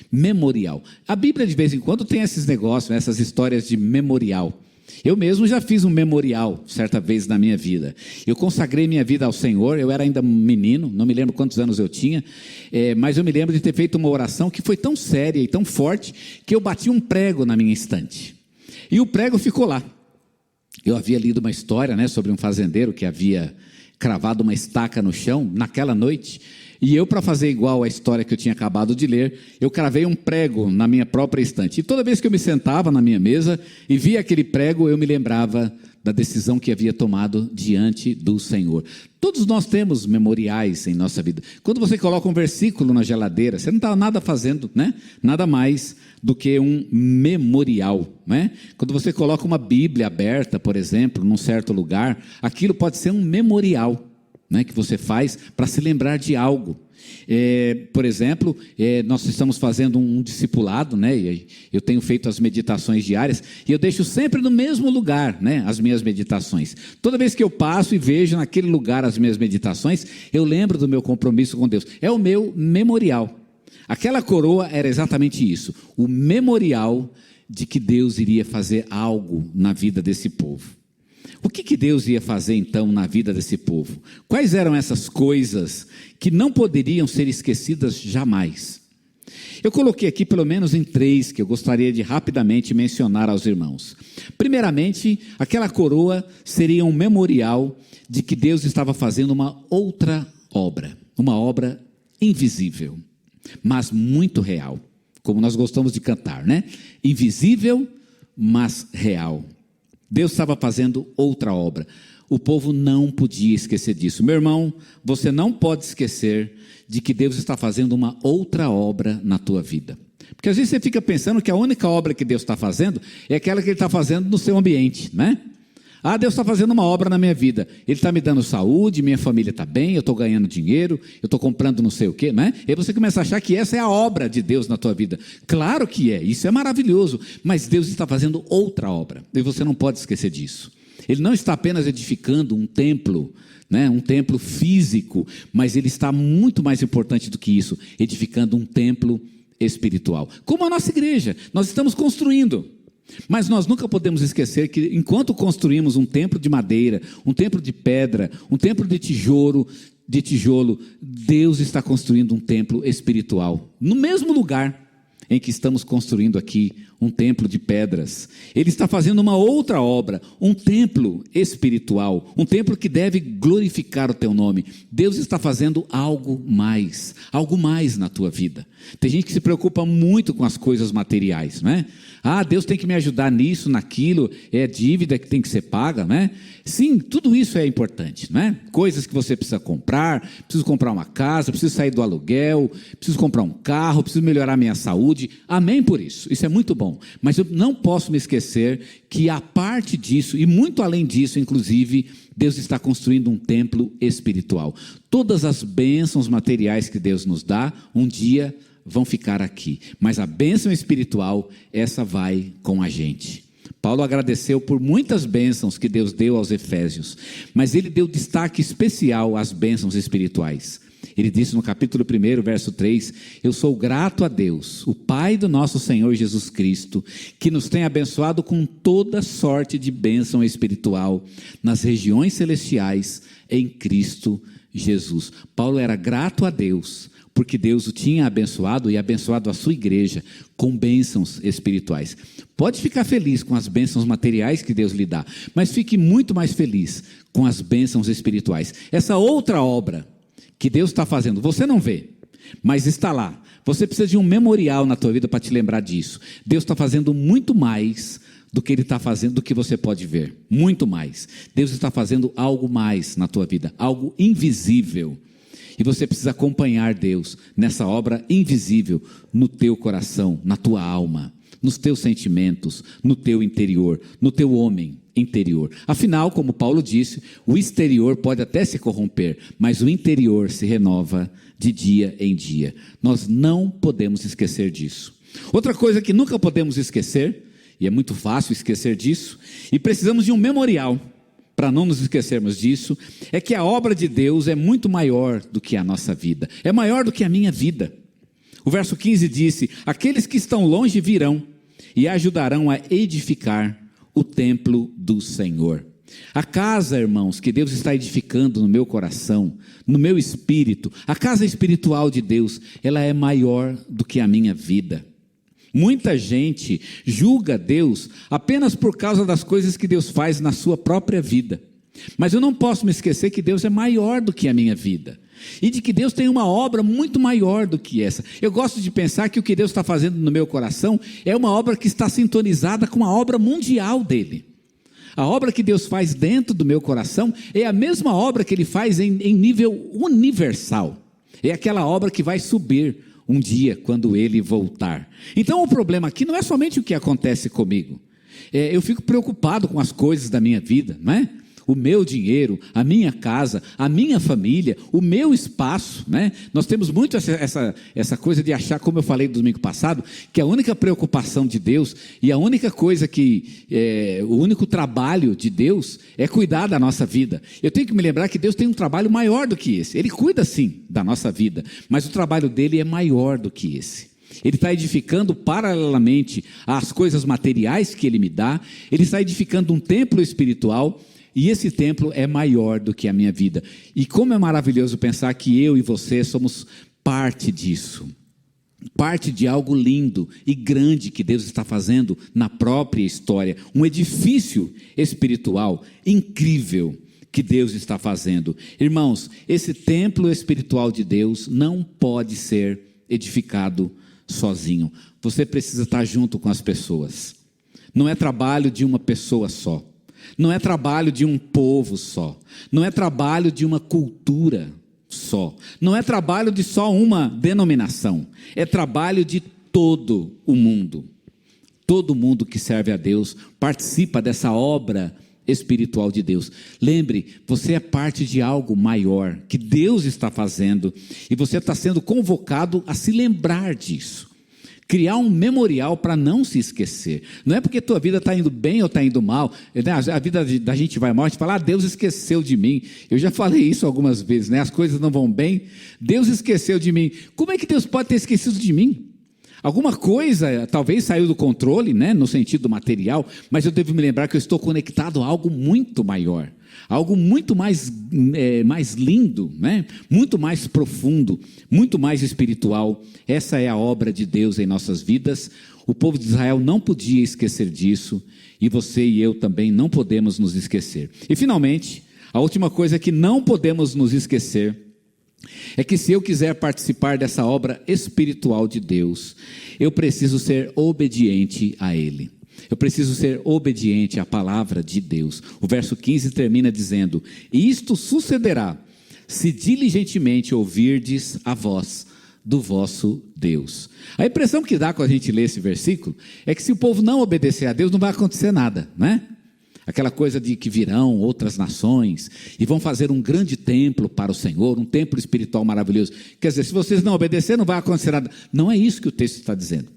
Memorial. A Bíblia de vez em quando tem esses negócios, essas histórias de memorial. Eu mesmo já fiz um memorial certa vez na minha vida. Eu consagrei minha vida ao Senhor, eu era ainda menino, não me lembro quantos anos eu tinha, mas eu me lembro de ter feito uma oração que foi tão séria e tão forte que eu bati um prego na minha estante. E o prego ficou lá. Eu havia lido uma história, sobre um fazendeiro que havia cravado uma estaca no chão naquela noite. E eu, para fazer igual à história que eu tinha acabado de ler, eu cravei um prego na minha própria estante. E toda vez que eu me sentava na minha mesa e via aquele prego, eu me lembrava da decisão que havia tomado diante do Senhor. Todos nós temos memoriais em nossa vida. Quando você coloca um versículo na geladeira, você não está nada fazendo, né? Nada mais do que um memorial, né? Quando você coloca uma Bíblia aberta, por exemplo, num certo lugar, aquilo pode ser um memorial, né? Que você faz para se lembrar de algo. Por exemplo, nós estamos fazendo um discipulado, né? E eu tenho feito as meditações diárias e eu deixo sempre no mesmo lugar, né? As minhas meditações. Toda vez que eu passo e vejo naquele lugar as minhas meditações, eu lembro do meu compromisso com Deus. É o meu memorial. Aquela coroa era exatamente isso, o memorial de que Deus iria fazer algo na vida desse povo. O que Deus ia fazer então na vida desse povo? Quais eram essas coisas que não poderiam ser esquecidas jamais? Eu coloquei aqui pelo menos em 3 que eu gostaria de rapidamente mencionar aos irmãos. Primeiramente, aquela coroa seria um memorial de que Deus estava fazendo uma outra obra, uma obra invisível, mas muito real, como nós gostamos de cantar, né? Invisível, mas real. Deus estava fazendo outra obra. O povo não podia esquecer disso. Meu irmão, você não pode esquecer de que Deus está fazendo uma outra obra na tua vida. Porque às vezes você fica pensando que a única obra que Deus está fazendo é aquela que Ele está fazendo no seu ambiente, né? Ah, Deus está fazendo uma obra na minha vida. Ele está me dando saúde, minha família está bem, eu estou ganhando dinheiro, eu estou comprando não sei o quê, né? E aí você começa a achar que essa é a obra de Deus na tua vida. Claro que é, isso é maravilhoso, mas Deus está fazendo outra obra, e você não pode esquecer disso. Ele não está apenas edificando um templo, né? Um templo físico, mas Ele está muito mais importante do que isso, edificando um templo espiritual. Como a nossa igreja, nós estamos construindo. Mas nós nunca podemos esquecer que enquanto construímos um templo de madeira, um templo de pedra, um templo de tijolo, Deus está construindo um templo espiritual, no mesmo lugar em que estamos construindo aqui um templo de pedras. Ele está fazendo uma outra obra, um templo espiritual, um templo que deve glorificar o teu nome. Deus está fazendo algo mais na tua vida. Tem gente que se preocupa muito com as coisas materiais, não é? Ah, Deus tem que me ajudar nisso, naquilo, é dívida que tem que ser paga, né? Sim, tudo isso é importante, não é? Coisas que você precisa comprar, preciso comprar uma casa, preciso sair do aluguel, preciso comprar um carro, preciso melhorar a minha saúde. Amém por isso, isso é muito bom. Mas eu não posso me esquecer que a parte disso, e muito além disso, inclusive, Deus está construindo um templo espiritual. Todas as bênçãos materiais que Deus nos dá, um dia vão ficar aqui, mas a bênção espiritual, essa vai com a gente. Paulo agradeceu por muitas bênçãos que Deus deu aos Efésios, mas ele deu destaque especial às bênçãos espirituais. Ele disse no capítulo 1, verso 3, eu sou grato a Deus, o Pai do nosso Senhor Jesus Cristo, que nos tem abençoado com toda sorte de bênção espiritual nas regiões celestiais em Cristo Jesus. Paulo era grato a Deus, porque Deus o tinha abençoado e abençoado a sua igreja com bênçãos espirituais. Pode ficar feliz com as bênçãos materiais que Deus lhe dá, mas fique muito mais feliz com as bênçãos espirituais. Essa outra obra que Deus está fazendo, você não vê, mas está lá. Você precisa de um memorial na tua vida para te lembrar disso. Deus está fazendo muito mais do que Ele está fazendo, do que você pode ver. Muito mais. Deus está fazendo algo mais na tua vida, algo invisível. E você precisa acompanhar Deus nessa obra invisível no teu coração, na tua alma, nos teus sentimentos, no teu interior, no teu homem interior. Afinal, como Paulo disse, o exterior pode até se corromper, mas o interior se renova de dia em dia. Nós não podemos esquecer disso. Outra coisa que nunca podemos esquecer, e é muito fácil esquecer disso, e precisamos de um memorial para não nos esquecermos disso, é que a obra de Deus é muito maior do que a nossa vida, é maior do que a minha vida. O verso 15 disse, aqueles que estão longe virão e ajudarão a edificar o templo do Senhor. A casa, irmãos, que Deus está edificando no meu coração, no meu espírito, a casa espiritual de Deus, ela é maior do que a minha vida. Muita gente julga Deus apenas por causa das coisas que Deus faz na sua própria vida. Mas eu não posso me esquecer que Deus é maior do que a minha vida. E de que Deus tem uma obra muito maior do que essa. Eu gosto de pensar que o que Deus está fazendo no meu coração é uma obra que está sintonizada com a obra mundial dele. A obra que Deus faz dentro do meu coração é a mesma obra que Ele faz em nível universal. É aquela obra que vai subir um dia quando Ele voltar. Então o problema aqui não é somente o que acontece comigo. Eu fico preocupado com as coisas da minha vida, não é? O meu dinheiro, a minha casa, a minha família, o meu espaço, né? Nós temos muito essa coisa de achar, como eu falei no domingo passado, que a única preocupação de Deus e a única coisa o único trabalho de Deus é cuidar da nossa vida. Eu tenho que me lembrar que Deus tem um trabalho maior do que esse. Ele cuida sim da nossa vida, mas o trabalho dele é maior do que esse. Ele está edificando paralelamente às coisas materiais que Ele me dá, Ele está edificando um templo espiritual, e esse templo é maior do que a minha vida. E como é maravilhoso pensar que eu e você somos parte disso. Parte de algo lindo e grande que Deus está fazendo na própria história. Um edifício espiritual incrível que Deus está fazendo. Irmãos, esse templo espiritual de Deus não pode ser edificado sozinho. Você precisa estar junto com as pessoas. Não é trabalho de uma pessoa só. Não é trabalho de um povo só. Não é trabalho de uma cultura só. Não é trabalho de só uma denominação. É trabalho de todo o mundo. Todo mundo que serve a Deus participa dessa obra espiritual de Deus. Lembre, você é parte de algo maior que Deus está fazendo e você está sendo convocado a se lembrar disso. Criar um memorial para não se esquecer. Não é porque tua vida está indo bem ou está indo mal, né? A vida da gente vai mal, a gente fala, Deus esqueceu de mim. Eu já falei isso algumas vezes, né? As coisas não vão bem, Deus esqueceu de mim. Como é que Deus pode ter esquecido de mim? Alguma coisa talvez saiu do controle, né? No sentido material, mas eu devo me lembrar que eu estou conectado a algo muito maior. Algo muito mais lindo, né? Muito mais profundo, muito mais espiritual. Essa é a obra de Deus em nossas vidas. O povo de Israel não podia esquecer disso, e você e eu também não podemos nos esquecer. E finalmente, a última coisa que não podemos nos esquecer é que se eu quiser participar dessa obra espiritual de Deus, eu preciso ser obediente a Ele. Eu preciso ser obediente à palavra de Deus. O verso 15 termina dizendo: isto sucederá se diligentemente ouvirdes a voz do vosso Deus. A impressão que dá quando a gente lê esse versículo é que se o povo não obedecer a Deus, não vai acontecer nada, né? Aquela coisa de que virão outras nações e vão fazer um grande templo para o Senhor, um templo espiritual maravilhoso. Quer dizer, se vocês não obedecerem, não vai acontecer nada. Não é isso que o texto está dizendo.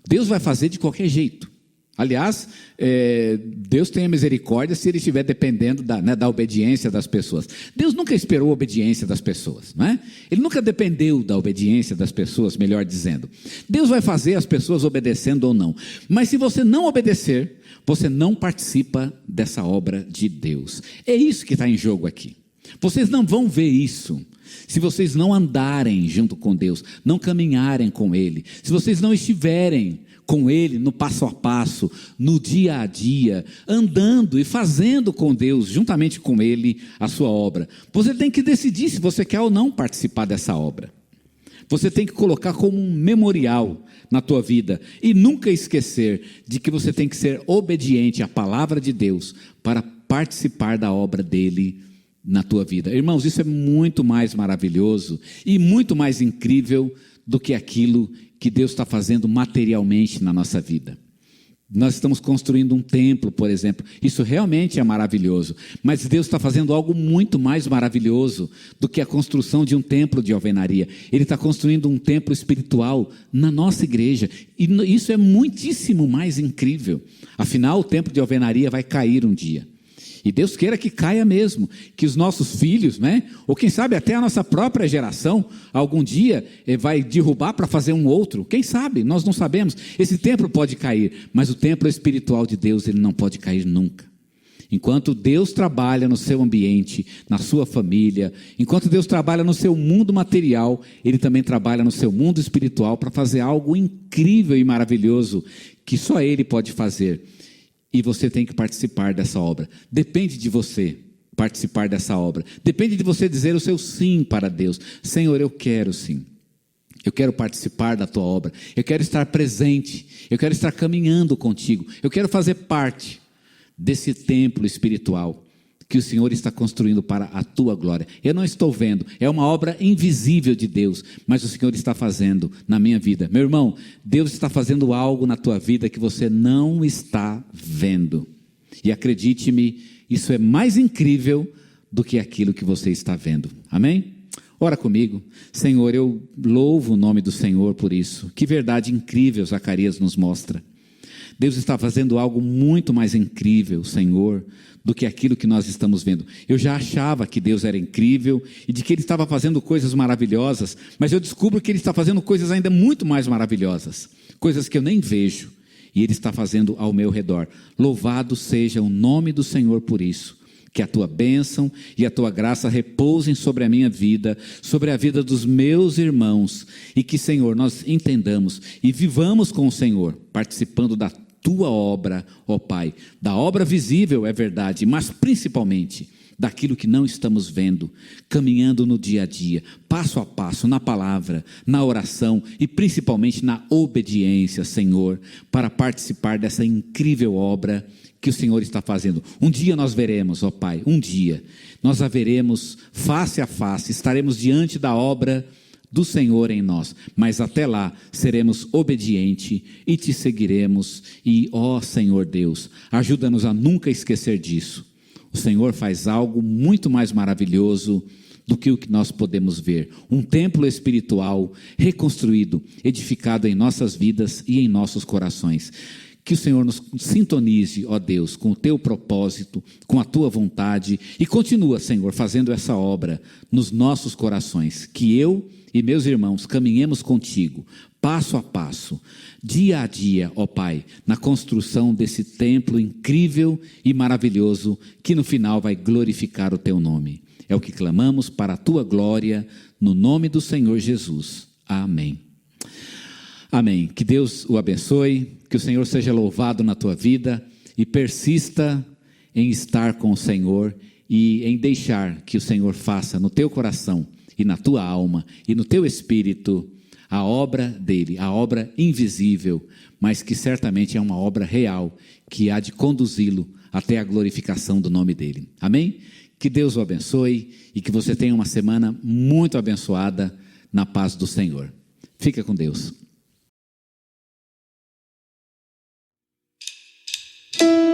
Deus vai fazer de qualquer jeito. Aliás, Deus tenha misericórdia se Ele estiver dependendo da obediência das pessoas. Deus nunca esperou a obediência das pessoas, não é? Ele nunca dependeu da obediência das pessoas, melhor dizendo. Deus vai fazer as pessoas obedecendo ou não. Mas se você não obedecer, você não participa dessa obra de Deus. É isso que está em jogo aqui. Vocês não vão ver isso se vocês não andarem junto com Deus, não caminharem com Ele, se vocês não estiverem com Ele no passo a passo, no dia a dia, andando e fazendo com Deus, juntamente com Ele, a sua obra. Você tem que decidir se você quer ou não participar dessa obra. Você tem que colocar como um memorial na tua vida e nunca esquecer de que você tem que ser obediente à palavra de Deus para participar da obra dele na tua vida. Irmãos, isso é muito mais maravilhoso e muito mais incrível do que aquilo que Deus está fazendo materialmente na nossa vida. Nós estamos construindo um templo, por exemplo. Isso realmente é maravilhoso. Mas Deus está fazendo algo muito mais maravilhoso do que a construção de um templo de alvenaria. Ele está construindo um templo espiritual na nossa igreja. E isso é muitíssimo mais incrível. Afinal, o templo de alvenaria vai cair um dia. E Deus queira que caia mesmo, que os nossos filhos, né? Ou quem sabe até a nossa própria geração, algum dia vai derrubar para fazer um outro. Quem sabe? Nós não sabemos. Esse templo pode cair, mas o templo espiritual de Deus, ele não pode cair nunca. Enquanto Deus trabalha no seu ambiente, na sua família, enquanto Deus trabalha no seu mundo material, Ele também trabalha no seu mundo espiritual para fazer algo incrível e maravilhoso que só Ele pode fazer. E você tem que participar dessa obra. Depende de você participar dessa obra. Depende de você dizer o seu sim para Deus. Senhor, eu quero sim. Eu quero participar da tua obra. Eu quero estar presente. Eu quero estar caminhando contigo. Eu quero fazer parte desse templo espiritual que o Senhor está construindo para a tua glória. Eu não estou vendo, é uma obra invisível de Deus, mas o Senhor está fazendo na minha vida. Meu irmão, Deus está fazendo algo na tua vida que você não está vendo. E acredite-me, isso é mais incrível do que aquilo que você está vendo. Amém? Ora comigo. Senhor, eu louvo o nome do Senhor por isso. Que verdade incrível Zacarias nos mostra. Deus está fazendo algo muito mais incrível, Senhor, do que aquilo que nós estamos vendo. Eu já achava que Deus era incrível e de que Ele estava fazendo coisas maravilhosas, mas eu descubro que Ele está fazendo coisas ainda muito mais maravilhosas, coisas que eu nem vejo, e Ele está fazendo ao meu redor. Louvado seja o nome do Senhor por isso. Que a tua bênção e a tua graça repousem sobre a minha vida, sobre a vida dos meus irmãos, e que, Senhor, nós entendamos e vivamos com o Senhor, participando da tua obra, ó Pai, da obra visível, é verdade, mas principalmente daquilo que não estamos vendo, caminhando no dia a dia, passo a passo, na palavra, na oração e principalmente na obediência, Senhor, para participar dessa incrível obra que o Senhor está fazendo. Um dia nós veremos, ó Pai, um dia nós a veremos face a face, estaremos diante da obra do Senhor em nós, mas até lá seremos obedientes e te seguiremos. E, ó Senhor Deus, ajuda-nos a nunca esquecer disso. O Senhor faz algo muito mais maravilhoso do que o que nós podemos ver. Um templo espiritual reconstruído, edificado em nossas vidas e em nossos corações. Que o Senhor nos sintonize, ó Deus, com o teu propósito, com a tua vontade, e continua, Senhor, fazendo essa obra nos nossos corações. Que eu e meus irmãos caminhemos contigo, passo a passo, dia a dia, ó Pai, na construção desse templo incrível e maravilhoso, que no final vai glorificar o teu nome. É o que clamamos para a tua glória, no nome do Senhor Jesus. Amém. Amém. Que Deus o abençoe, que o Senhor seja louvado na tua vida e persista em estar com o Senhor e em deixar que o Senhor faça no teu coração e na tua alma e no teu espírito a obra dele, a obra invisível, mas que certamente é uma obra real, que há de conduzi-lo até a glorificação do nome dele. Amém? Que Deus o abençoe e que você tenha uma semana muito abençoada na paz do Senhor. Fica com Deus. Oh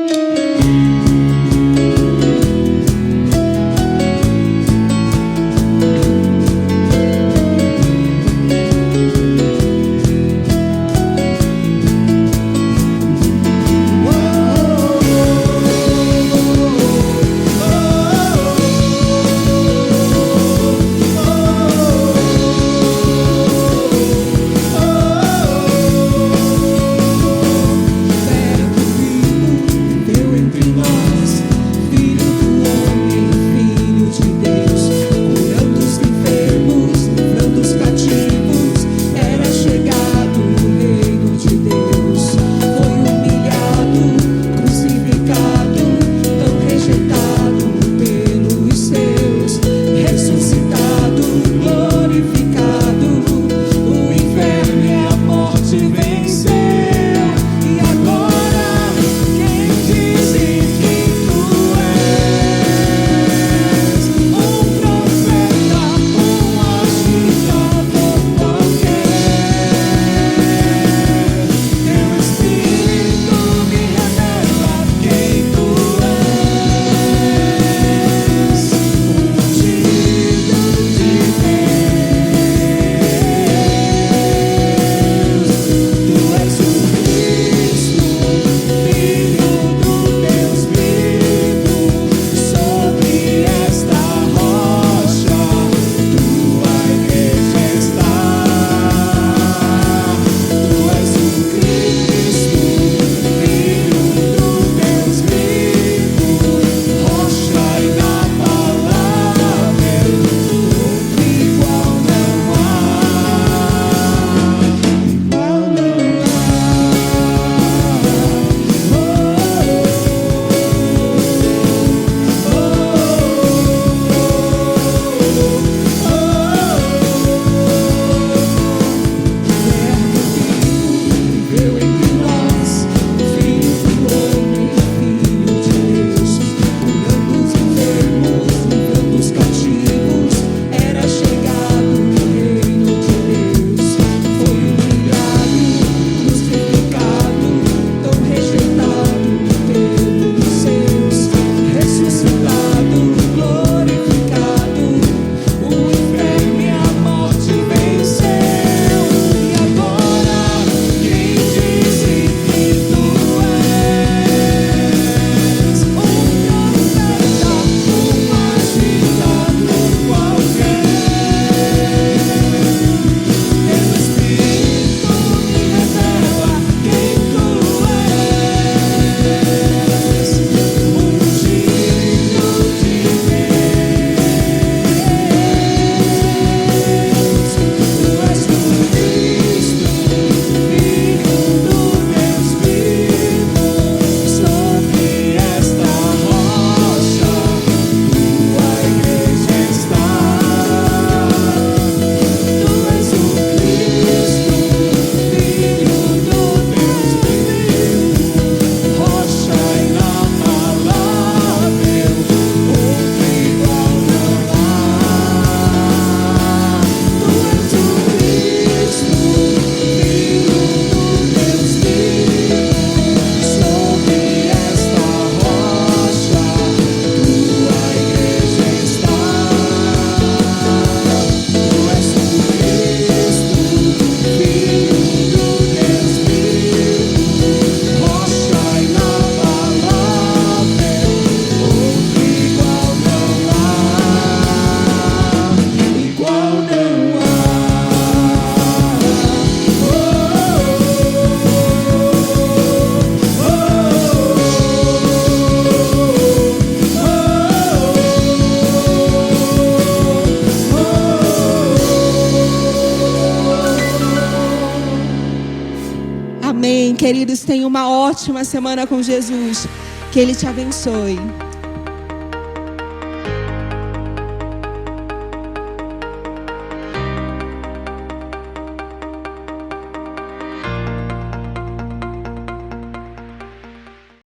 queridos, tenham uma ótima semana com Jesus. Que Ele te abençoe.